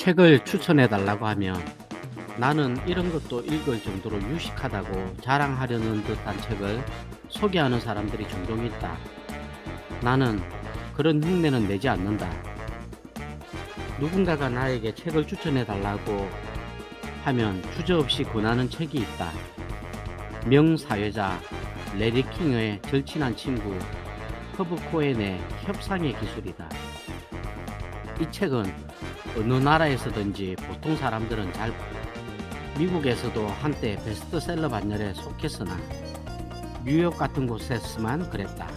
책을 추천해 달라고 하면 나는 이런 것도 읽을 정도로 유식하다고 자랑하려는 듯한 책을 소개하는 사람들이 종종 있다. 나는 그런 흉내는 내지 않는다. 누군가가 나에게 책을 추천해 달라고 하면 주저없이 권하는 책이 있다. 명사회자 레리 킹의 절친한 친구 허브 코엔의 협상의 기술이다. 이 책은 어느 나라에서든지 보통 사람들은 잘 미국에서도 한때 베스트셀러 반열에 속했으나 뉴욕 같은 곳에서만 그랬다.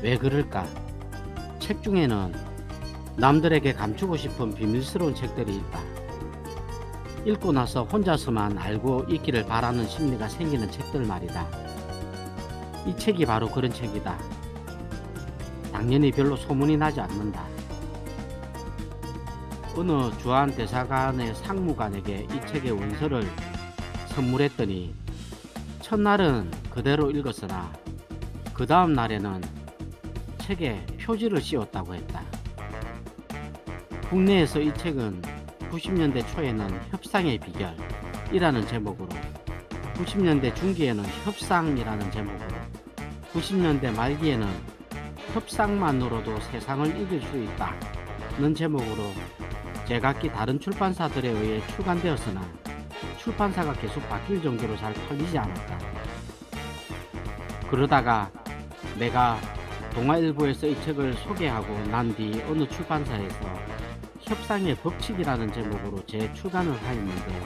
왜 그럴까? 책 중에는 남들에게 감추고 싶은 비밀스러운 책들이 있다. 읽고 나서 혼자서만 알고 있기를 바라는 심리가 생기는 책들 말이다. 이 책이 바로 그런 책이다. 당연히 별로 소문이 나지 않는다. 어느 주한 대사관의 상무관에게 이 책의 원서를 선물했더니 첫날은 그대로 읽었으나 그 다음 날에는 책에 표지를 씌웠다고 했다. 국내에서 이 책은 90년대 초에는 협상의 비결이라는 제목으로, 90년대 중기에는 협상이라는 제목으로, 90년대 말기에는 협상만으로도 세상을 이길 수 있다는 제목으로 제각기 다른 출판사들에 의해 출간되었으나 출판사가 계속 바뀔 정도로 잘 팔리지 않았다. 그러다가 내가 동아일보에서 이 책을 소개하고 난 뒤 어느 출판사에서 협상의 법칙이라는 제목으로 재출간을 하였는데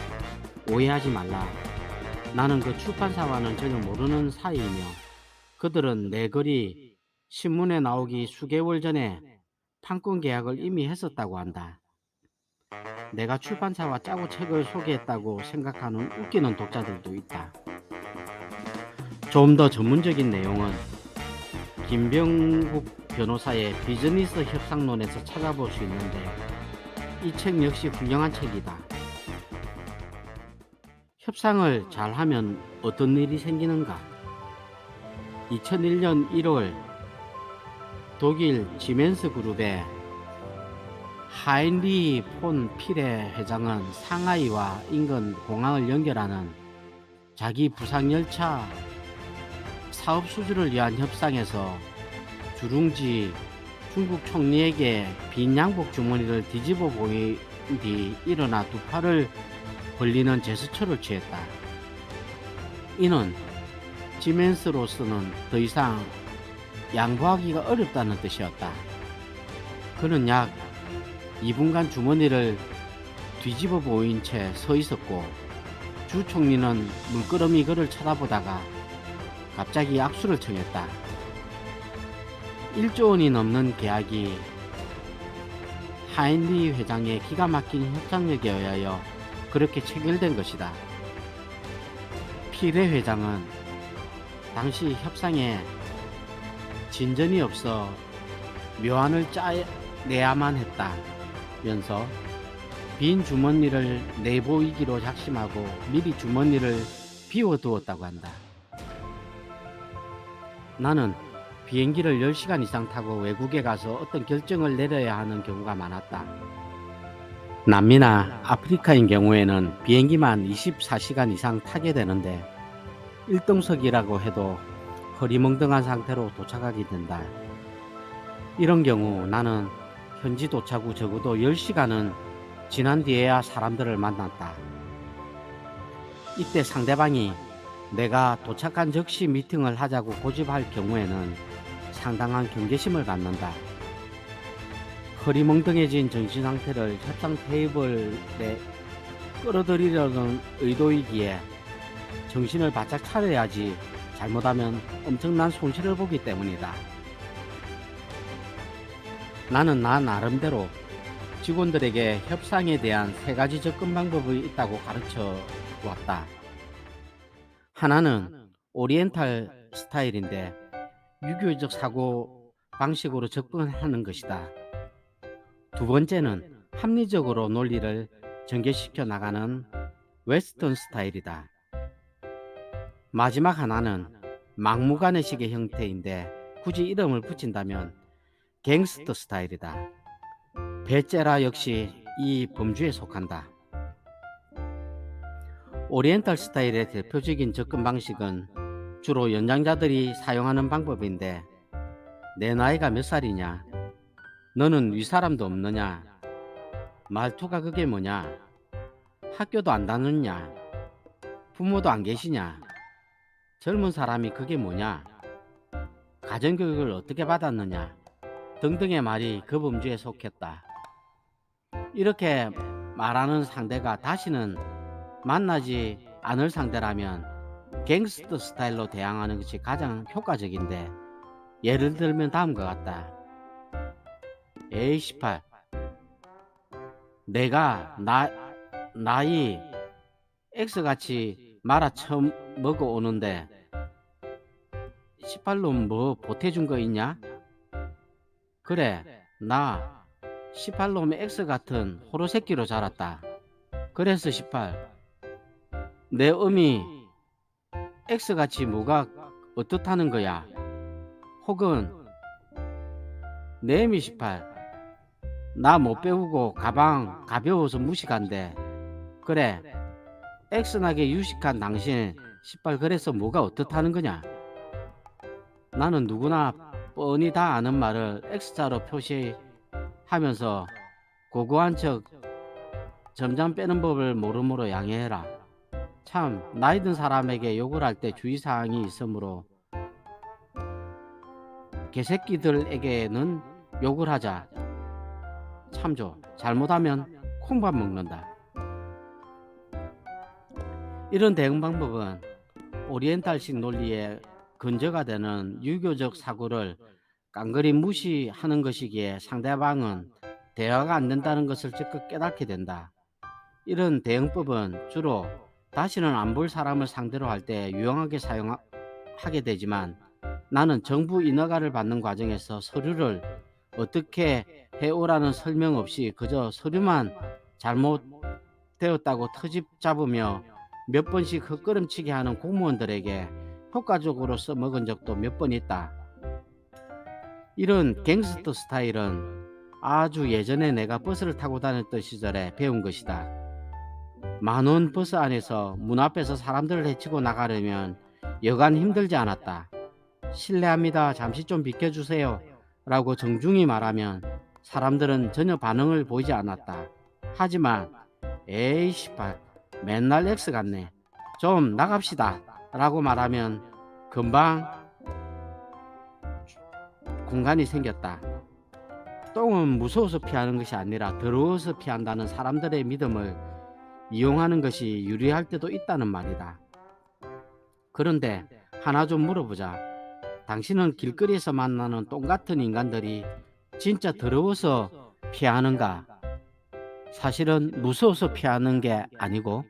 오해하지 말라. 나는 그 출판사와는 전혀 모르는 사이이며 그들은 내 글이 신문에 나오기 수개월 전에 판권 계약을 이미 했었다고 한다. 내가 출판사와 짜고 책을 소개했다고 생각하는 웃기는 독자들도 있다. 좀 더 전문적인 내용은 김병국 변호사의 비즈니스 협상론에서 찾아볼 수 있는데 이 책 역시 훌륭한 책이다. 협상을 잘하면 어떤 일이 생기는가? 2001년 1월 독일 지멘스 그룹의 하인리 폰 피레 회장은 상하이와 인근 공항을 연결하는 자기 부상열차 사업 수주를 위한 협상에서 주룽지 중국 총리에게 빈 양복 주머니를 뒤집어 보인 뒤 일어나 두 팔을 벌리는 제스처를 취했다. 이는 지멘스로서는 더 이상 양보하기가 어렵다는 뜻이었다. 그는 약 2분간 주머니를 뒤집어 보인 채 서 있었고 주 총리는 물끄러미 그를 쳐다보다가 갑자기 악수를 청했다. 1조 원이 넘는 계약이 하인리 회장의 기가 막힌 협상력에 의하여 그렇게 체결된 것이다. 피레 회장은 당시 협상에 진전이 없어 묘안을 짜내야만 했다면서 빈 주머니를 내보이기로 작심하고 미리 주머니를 비워두었다고 한다. 나는 비행기를 10시간 이상 타고 외국에 가서 어떤 결정을 내려야 하는 경우가 많았다. 남미나 아프리카인 경우에는 비행기만 24시간 이상 타게 되는데 1등석이라고 해도 허리멍덩한 상태로 도착하게 된다. 이런 경우 나는 현지 도착 후 적어도 10시간은 지난 뒤에야 사람들을 만났다. 이때 상대방이 내가 도착한 즉시 미팅을 하자고 고집할 경우에는 상당한 경계심을 갖는다. 허리멍덩해진 정신 상태를 협상 테이블에 끌어들이려는 의도이기에 정신을 바짝 차려야지 잘못하면 엄청난 손실을 보기 때문이다. 나는 나 나름대로 직원들에게 협상에 대한 3가지 접근 방법이 있다고 가르쳐 왔다. 하나는 오리엔탈 스타일인데 유교적 사고 방식으로 접근하는 것이다. 두 번째는 합리적으로 논리를 전개시켜 나가는 웨스턴 스타일이다. 마지막 하나는 막무가내식의 형태인데 굳이 이름을 붙인다면 갱스터 스타일이다. 베째라 역시 이 범주에 속한다. 오리엔탈 스타일의 대표적인 접근 방식은 주로 연장자들이 사용하는 방법인데, 내 나이가 몇 살이냐? 너는 윗사람도 없느냐? 말투가 그게 뭐냐? 학교도 안 다녔냐? 부모도 안 계시냐? 젊은 사람이 그게 뭐냐? 가정교육을 어떻게 받았느냐? 등등의 말이 그 범주에 속했다. 이렇게 말하는 상대가 다시는 만나지 않을 상대라면 갱스터 스타일로 대항하는 것이 가장 효과적인데, 예를 들면 다음과 같다. 에이 18, 내가 나이 X같이 말아 처음 먹어오는데 18로 뭐 보태준 거 있냐? 그래, 나 18놈의 X같은 호로새끼로 자랐다. 그래서 18, 내 음이 X같이 뭐가 어떻다는 거야? 혹은 내 음이 18, 나 못 배우고 가방 가벼워서 무식한데, 그래, X나게 유식한 당신 18 그래서 뭐가 어떻다는 거냐? 나는 누구나 뻔히 다 아는 말을 X자로 표시하면서 고고한 척 점점 빼는 법을 모름으로 양해해라. 참, 나이 든 사람에게 욕을 할 때 주의사항이 있으므로 개새끼들에게는 욕을 하자. 참조, 잘못하면 콩밥 먹는다. 이런 대응 방법은 오리엔탈식 논리에 근저가 되는 유교적 사고를 깡그리 무시하는 것이기에 상대방은 대화가 안 된다는 것을 적극 깨닫게 된다. 이런 대응법은 주로 다시는 안 볼 사람을 상대로 할 때 유용하게 사용하게 되지만, 나는 정부 인허가를 받는 과정에서 서류를 어떻게 해오라는 설명 없이 그저 서류만 잘못되었다고 트집 잡으며 몇 번씩 헛걸음치게 하는 공무원들에게 효과적으로 써먹은 적도 몇 번 있다. 이런 갱스터 스타일은 아주 예전에 내가 버스를 타고 다녔던 시절에 배운 것이다. 만원 버스 안에서 문 앞에서 사람들을 헤치고 나가려면 여간 힘들지 않았다. 실례합니다, 잠시 좀 비켜주세요 라고 정중히 말하면 사람들은 전혀 반응을 보이지 않았다. 하지만 에이 씨발 맨날 X 같네, 좀 나갑시다 라고 말하면 금방 공간이 생겼다. 똥은 무서워서 피하는 것이 아니라 더러워서 피한다는 사람들의 믿음을 이용하는 것이 유리할 때도 있다는 말이다. 그런데 하나 좀 물어보자. 당신은 길거리에서 만나는 똥 같은 인간들이 진짜 더러워서 피하는가? 사실은 무서워서 피하는 게 아니고,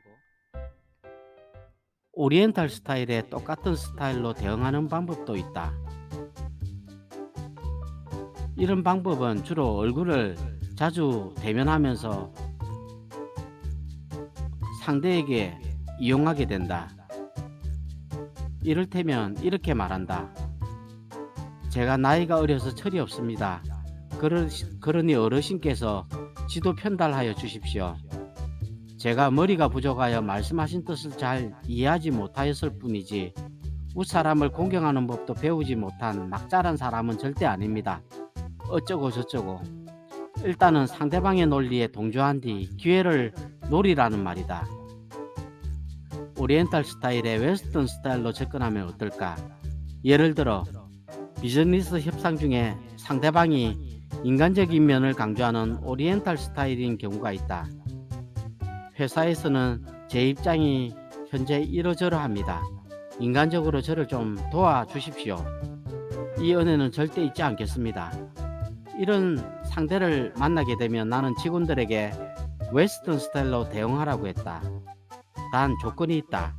오리엔탈 스타일에 똑같은 스타일로 대응하는 방법도 있다. 이런 방법은 주로 얼굴을 자주 대면하면서 상대에게 이용하게 된다. 이를테면 이렇게 말한다. 제가 나이가 어려서 철이 없습니다. 그러니 어르신께서 지도 편달하여 주십시오. 제가 머리가 부족하여 말씀하신 뜻을 잘 이해하지 못하였을 뿐이지 윗사람을 공경하는 법도 배우지 못한 낙잘한 사람은 절대 아닙니다. 어쩌고 저쩌고. 일단은 상대방의 논리에 동조한 뒤 기회를 노리라는 말이다. 오리엔탈 스타일의 웨스턴 스타일로 접근하면 어떨까? 예를 들어 비즈니스 협상 중에 상대방이 인간적인 면을 강조하는 오리엔탈 스타일인 경우가 있다. 회사에서는 제 입장이 현재 이러저러합니다. 인간적으로 저를 좀 도와주십시오. 이 은혜는 절대 잊지 않겠습니다. 이런 상대를 만나게 되면 나는 직원들에게 웨스턴 스타일로 대응하라고 했다. 단 조건이 있다.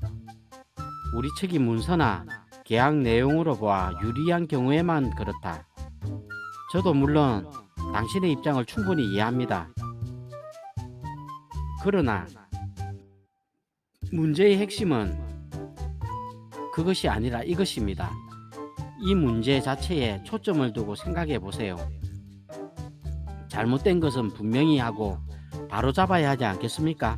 우리 측이 문서나 계약 내용으로 보아 유리한 경우에만 그렇다. 저도 물론 당신의 입장을 충분히 이해합니다. 그러나 문제의 핵심은 그것이 아니라 이것입니다. 이 문제 자체에 초점을 두고 생각해 보세요. 잘못된 것은 분명히 하고 바로잡아야 하지 않겠습니까?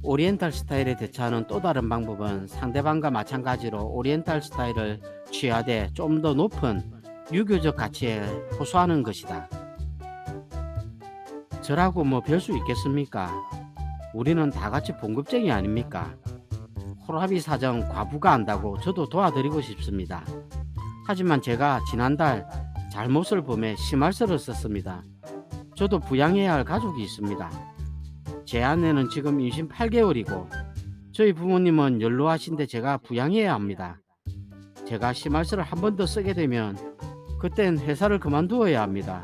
오리엔탈 스타일에 대처하는 또 다른 방법은 상대방과 마찬가지로 오리엔탈 스타일을 취하되 좀 더 높은 유교적 가치에 호소하는 것이다. 저라고 뭐 별 수 있겠습니까? 우리는 다 같이 봉급쟁이 아닙니까? 호라비 사정 과부가 안다고 저도 도와드리고 싶습니다. 하지만 제가 지난달 잘못을 범해 심할서를 썼습니다. 저도 부양해야 할 가족이 있습니다. 제 아내는 지금 임신 8개월이고 저희 부모님은 연로하신데 제가 부양해야 합니다. 제가 심할서를 한 번 더 쓰게 되면 그땐 회사를 그만두어야 합니다.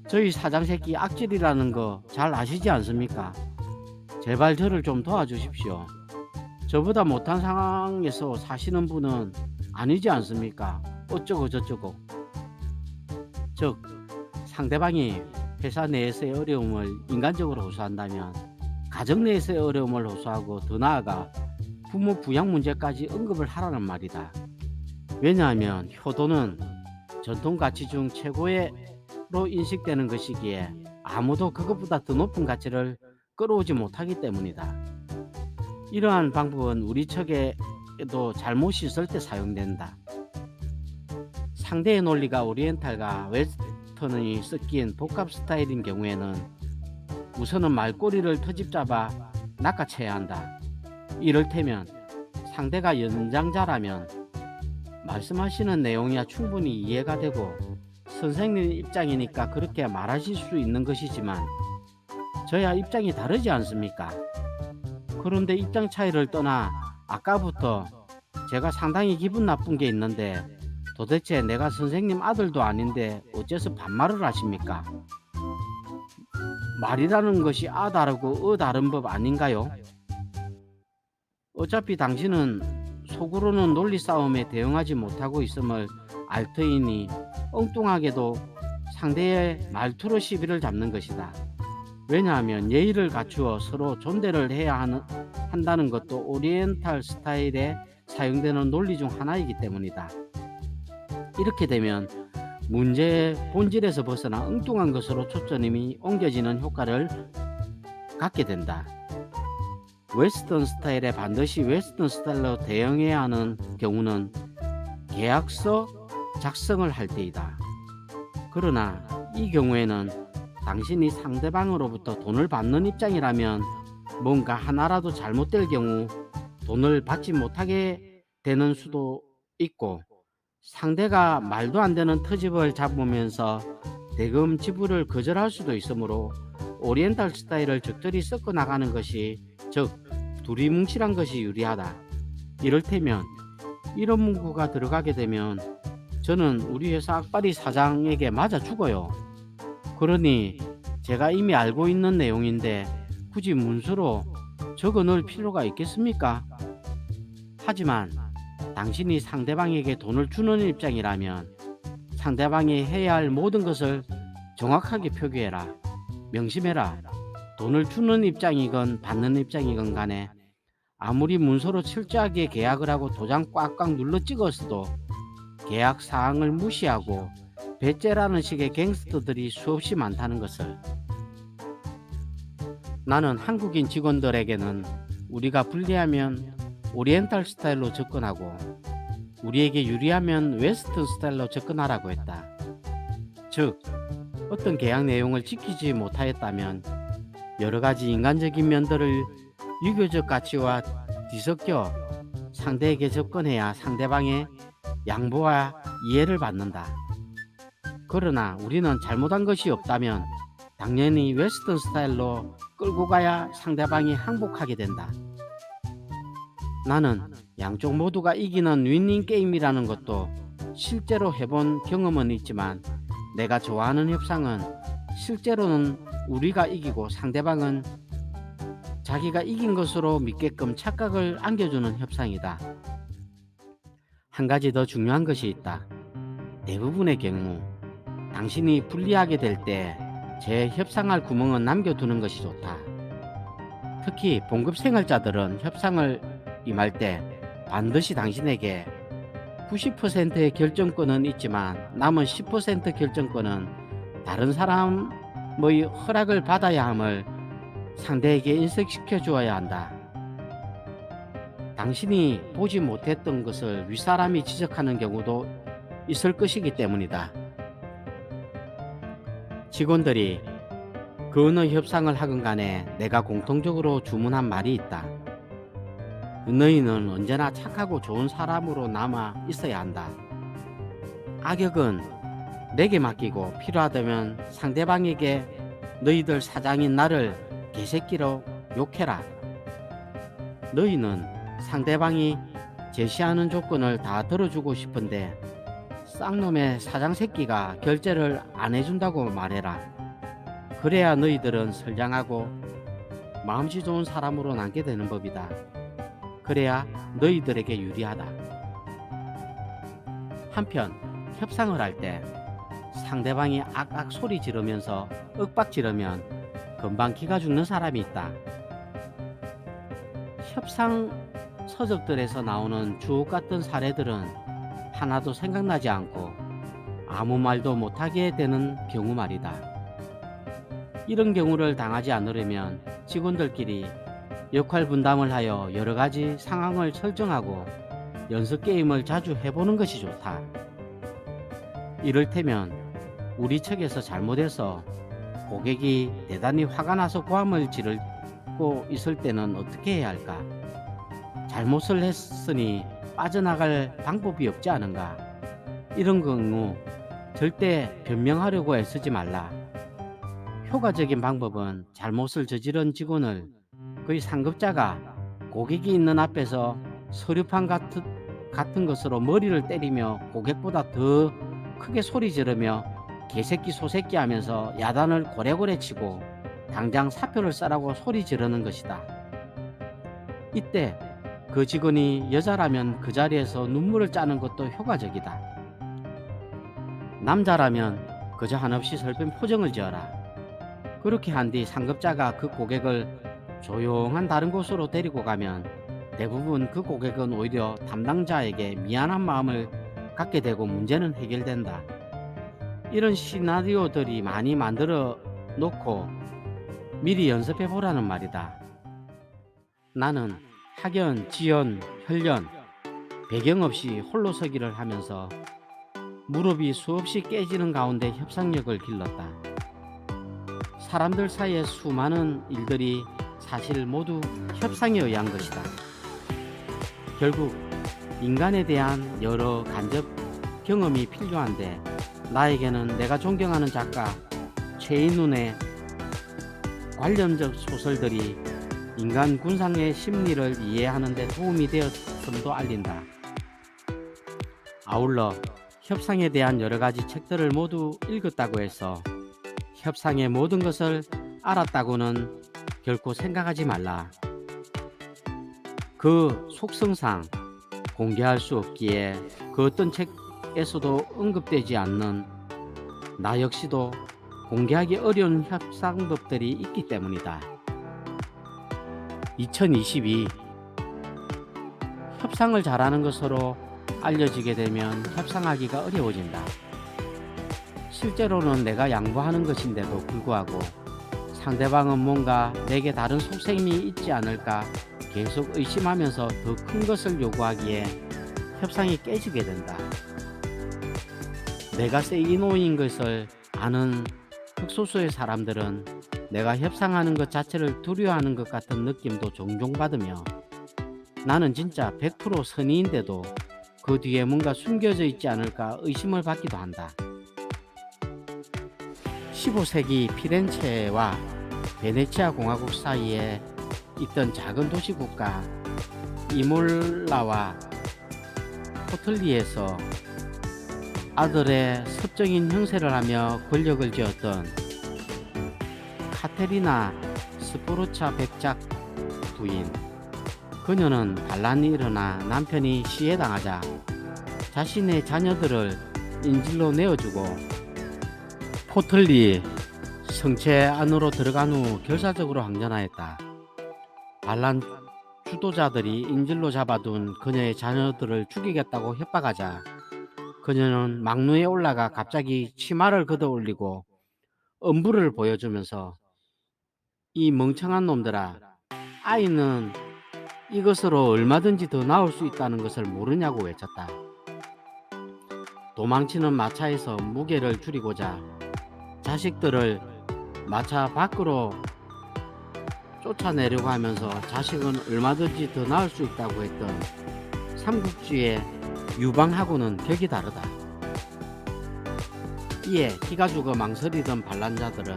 저희 사장 새끼 악질이라는 거 잘 아시지 않습니까? 제발 저를 좀 도와주십시오. 저보다 못한 상황에서 사시는 분은 아니지 않습니까? 어쩌고 저쩌고. 즉 상대방이 회사 내에서의 어려움을 인간적으로 호소한다면 가정 내에서의 어려움을 호소하고 더 나아가 부모 부양 문제까지 언급을 하라는 말이다. 왜냐하면 효도는 전통 가치 중 최고로 인식되는 것이기에 아무도 그것보다 더 높은 가치를 끌어오지 못하기 때문이다. 이러한 방법은 우리 척에도 잘못이 있을 때 사용된다. 상대의 논리가 오리엔탈과 웨스턴이 섞인 복합 스타일인 경우에는 우선은 말꼬리를 터집잡아 낚아채야 한다. 이를테면 상대가 연장자라면 말씀하시는 내용이야 충분히 이해가 되고 선생님 입장이니까 그렇게 말하실 수 있는 것이지만 저야 입장이 다르지 않습니까? 그런데 입장 차이를 떠나 아까부터 제가 상당히 기분 나쁜 게 있는데 도대체 내가 선생님 아들도 아닌데 어째서 반말을 하십니까? 말이라는 것이 아 다르고 다른 법 아닌가요? 어차피 당신은 속으로는 논리 싸움에 대응하지 못하고 있음을 알 터이니 엉뚱하게도 상대의 말투로 시비를 잡는 것이다. 왜냐하면 예의를 갖추어 서로 존대를 해야 한다는 것도 오리엔탈 스타일에 사용되는 논리 중 하나이기 때문이다. 이렇게 되면 문제의 본질에서 벗어나 엉뚱한 것으로 초점이 옮겨지는 효과를 갖게 된다. 웨스턴 스타일에 반드시 웨스턴 스타일로 대응해야 하는 경우는 계약서 작성을 할 때이다. 그러나 이 경우에는 당신이 상대방으로부터 돈을 받는 입장이라면 뭔가 하나라도 잘못될 경우 돈을 받지 못하게 되는 수도 있고 상대가 말도 안 되는 트집을 잡으면서 대금 지불을 거절할 수도 있으므로 오리엔탈 스타일을 적절히 섞어 나가는 것이 즉 둘이 뭉실한 것이 유리하다. 이를테면 이런 문구가 들어가게 되면 저는 우리 회사 악바리 사장에게 맞아 죽어요. 그러니 제가 이미 알고 있는 내용인데 굳이 문서로 적어 넣을 필요가 있겠습니까? 하지만 당신이 상대방에게 돈을 주는 입장이라면 상대방이 해야 할 모든 것을 정확하게 표기해라. 명심해라. 돈을 주는 입장이건 받는 입장이건 간에 아무리 문서로 철저하게 계약을 하고 도장 꽉꽉 눌러 찍었어도 계약 사항을 무시하고 배째라는 식의 갱스터들이 수없이 많다는 것을. 나는 한국인 직원들에게는 우리가 불리하면 오리엔탈 스타일로 접근하고 우리에게 유리하면 웨스턴 스타일로 접근하라고 했다. 즉 어떤 계약 내용을 지키지 못하였다면 여러가지 인간적인 면들을 유교적 가치와 뒤섞여 상대에게 접근해야 상대방의 양보와 이해를 받는다. 그러나 우리는 잘못한 것이 없다면 당연히 웨스턴 스타일로 끌고 가야 상대방이 항복하게 된다. 나는 양쪽 모두가 이기는 윈닝 게임이라는 것도 실제로 해본 경험은 있지만 내가 좋아하는 협상은 실제로는 우리가 이기고 상대방은 자기가 이긴 것으로 믿게끔 착각을 안겨주는 협상이다. 한 가지 더 중요한 것이 있다. 대부분의 경우 당신이 불리하게 될 때 제 협상할 구멍은 남겨두는 것이 좋다. 특히 봉급 생활자들은 협상을 임할 때 반드시 당신에게 90%의 결정권은 있지만 남은 10% 결정권은 다른 사람을 뭐의 허락을 받아야 함을 상대에게 인식시켜 주어야 한다. 당신이 보지 못했던 것을 윗사람이 지적하는 경우도 있을 것이기 때문이다. 직원들이 그 어느 협상을 하건 간에 내가 공통적으로 주문한 말이 있다. 너희는 언제나 착하고 좋은 사람으로 남아 있어야 한다. 악역은 내게 맡기고 필요하다면 상대방에게 너희들 사장인 나를 개새끼로 욕해라. 너희는 상대방이 제시하는 조건을 다 들어주고 싶은데 쌍놈의 사장 새끼가 결제를 안 해준다고 말해라. 그래야 너희들은 선량하고 마음씨 좋은 사람으로 남게 되는 법이다. 그래야 너희들에게 유리하다. 한편 협상을 할 때 상대방이 악악 소리 지르면서 윽박 지르면 금방 기가 죽는 사람이 있다. 협상 서적들에서 나오는 주옥 같은 사례들은 하나도 생각나지 않고 아무 말도 못하게 되는 경우 말이다. 이런 경우를 당하지 않으려면 직원들끼리 역할 분담을 하여 여러 가지 상황을 설정하고 연습 게임을 자주 해보는 것이 좋다. 이를테면 우리 측에서 잘못해서 고객이 대단히 화가 나서 고함을 지르고 있을 때는 어떻게 해야 할까? 잘못을 했으니 빠져나갈 방법이 없지 않은가? 이런 경우 절대 변명하려고 애쓰지 말라. 효과적인 방법은 잘못을 저지른 직원을 그의 상급자가 고객이 있는 앞에서 서류판 같은 것으로 머리를 때리며 고객보다 더 크게 소리 지르며 개새끼 소새끼 하면서 야단을 고래고래 치고 당장 사표를 써라고 소리 지르는 것이다. 이때 그 직원이 여자라면 그 자리에서 눈물을 짜는 것도 효과적이다. 남자라면 그저 한없이 슬픈 표정을 지어라. 그렇게 한 뒤 상급자가 그 고객을 조용한 다른 곳으로 데리고 가면 대부분 그 고객은 오히려 담당자에게 미안한 마음을 갖게 되고 문제는 해결된다. 이런 시나리오들이 많이 만들어 놓고 미리 연습해 보라는 말이다. 나는 학연, 지연, 혈연, 배경 없이 홀로 서기를 하면서 무릎이 수없이 깨지는 가운데 협상력을 길렀다. 사람들 사이의 수많은 일들이 사실 모두 협상에 의한 것이다. 결국 인간에 대한 여러 간접 경험이 필요한데 나에게는 내가 존경하는 작가 최인훈의 관련적 소설들이 인간 군상의 심리를 이해하는 데 도움이 되었음도 알린다. 아울러 협상에 대한 여러 가지 책들을 모두 읽었다고 해서 협상의 모든 것을 알았다고는 결코 생각하지 말라. 그 속성상 공개할 수 없기에 그 어떤 책에서도 언급되지 않는 나 역시도 공개하기 어려운 협상법들이 있기 때문이다. 2022 협상을 잘하는 것으로 알려지게 되면 협상하기가 어려워진다. 실제로는 내가 양보하는 것인데도 불구하고 상대방은 뭔가 내게 다른 속셈이 있지 않을까 계속 의심하면서 더 큰 것을 요구하기에 협상이 깨지게 된다. 내가 세이노인 것을 아는 극소수의 사람들은 내가 협상하는 것 자체를 두려워하는 것 같은 느낌도 종종 받으며 나는 진짜 100% 선의인데도 그 뒤에 뭔가 숨겨져 있지 않을까 의심을 받기도 한다. 15세기 피렌체와 베네치아 공화국 사이에 있던 작은 도시 국가 이몰라와 포틀리에서 아들의 섭정인 형세를 하며 권력을 쥐었던 카테리나 스포르차 백작 부인. 그녀는 반란이 일어나 남편이 시해당하자 자신의 자녀들을 인질로 내어주고 포틀리 성체 안으로 들어간 후 결사적으로 항전하였다. 반란 주도자들이 인질로 잡아둔 그녀의 자녀들을 죽이겠다고 협박하자 그녀는 막루에 올라가 갑자기 치마를 걷어올리고 엄부를 보여주면서 이 멍청한 놈들아, 아이는 이것으로 얼마든지 더 나올 수 있다는 것을 모르냐고 외쳤다. 도망치는 마차에서 무게를 줄이고자 자식들을 마차 밖으로 쫓아내려고 하면서 자식은 얼마든지 더 낳을 수 있다고 했던 삼국지의 유방하고는 격이 다르다. 이에 기가 죽어 망설이던 반란자들은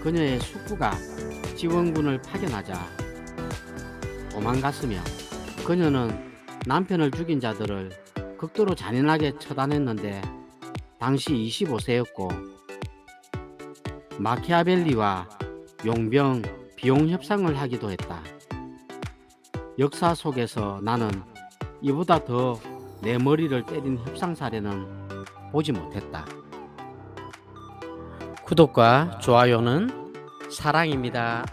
그녀의 숙부가 지원군을 파견하자 도망갔으며, 그녀는 남편을 죽인 자들을 극도로 잔인하게 처단했는데 당시 25세였고 마키아벨리와 용병 비용 협상을 하기도 했다. 역사 속에서 나는 이보다 더 내 머리를 때린 협상 사례는 보지 못했다. 구독과 좋아요는 사랑입니다.